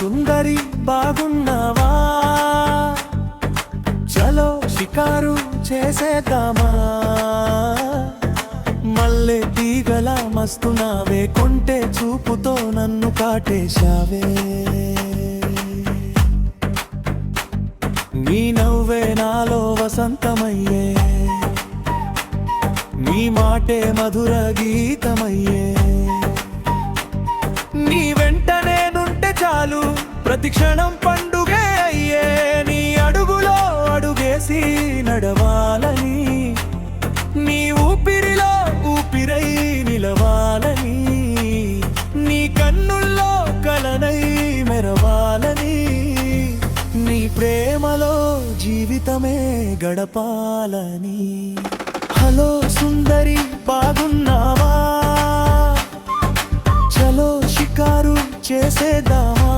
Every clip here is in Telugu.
సుందరి బాగున్నావా? చలో షికారు చేసేద్దామా? మల్లె తీగలా మస్తున్నావే, కొంటె చూపుతో నన్ను కాటేశావే. నీ నవ్వే నాలో వసంతమయ్యే, నీ మాటే మధుర గీతమయ్యే. నీ వెంట నేనుంటే చాలు, ప్రతి క్షణం పండుగే అయ్యే. నీ అడుగులో అడుగేసి నడవాలని, నీ ఊపిరిలో ఊపిరై నిలవాలని, నీ కన్నుల్లో కలనై మెరవాలని, నీ ప్రేమలో జీవితమే గడపాలని. హలో సుందరి బాగున్నావా? చలో షికారు చేసేద్దామా?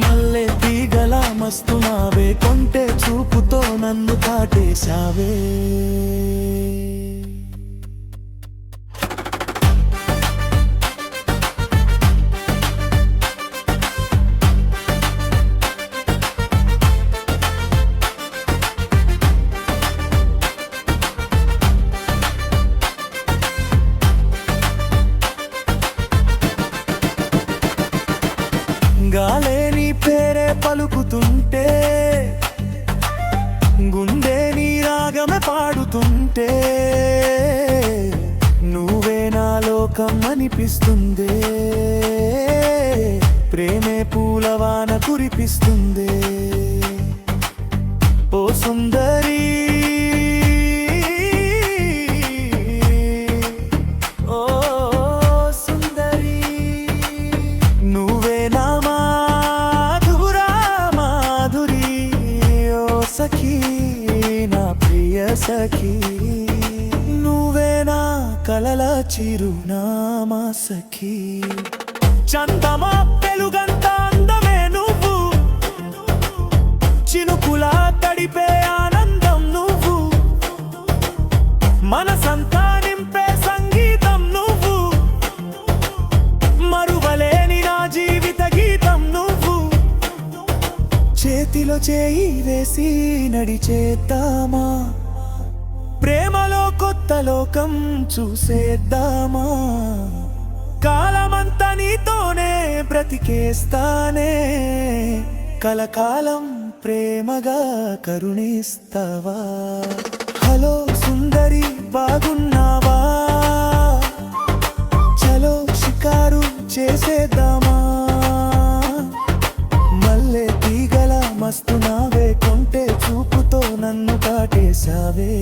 మల్లె తీగలా మస్తున్నావే, కొంటె చూపుతో నన్ను కాటేశావే. గాలే నీ పేరే పలుకుతుంటే, గుండె నీ రాగమే పాడుతుంటే, నువ్వే నా లోకం అనిపిస్తుందే. ప్రేమే పూలవాన కురిపిస్తుందే. ఓ సుందరి, ఓ సుందరి, నువ్వే నా సఖీ, నా ప్రియ సఖీ. నువ్వే నా కలల చిరునామా సఖీ. చందమా వెలుగంత అందమే నువ్వు, చినుకులా తడిపే ఆనందం నువ్వు, మనసంతా నింపే సంగీతం నువ్వు, మరువలేని నా జీవిత గీతం నువ్వు. చేతిలో చేయి వేసి నడిచేద్దామా? ప్రేమలో కొత్త లోకం చూసేద్దామా? కాలమంతా నీతోనే బ్రతికేస్తానే, కలకాలం ప్రేమగా కరుణిస్తావా? హలో సుందరి బాగున్నావా? చలో షికారు చేసేద్దామా? మల్లె తీగలా మస్తున్నావే, కొంటె చూపుతో నన్ను కాటేశావే.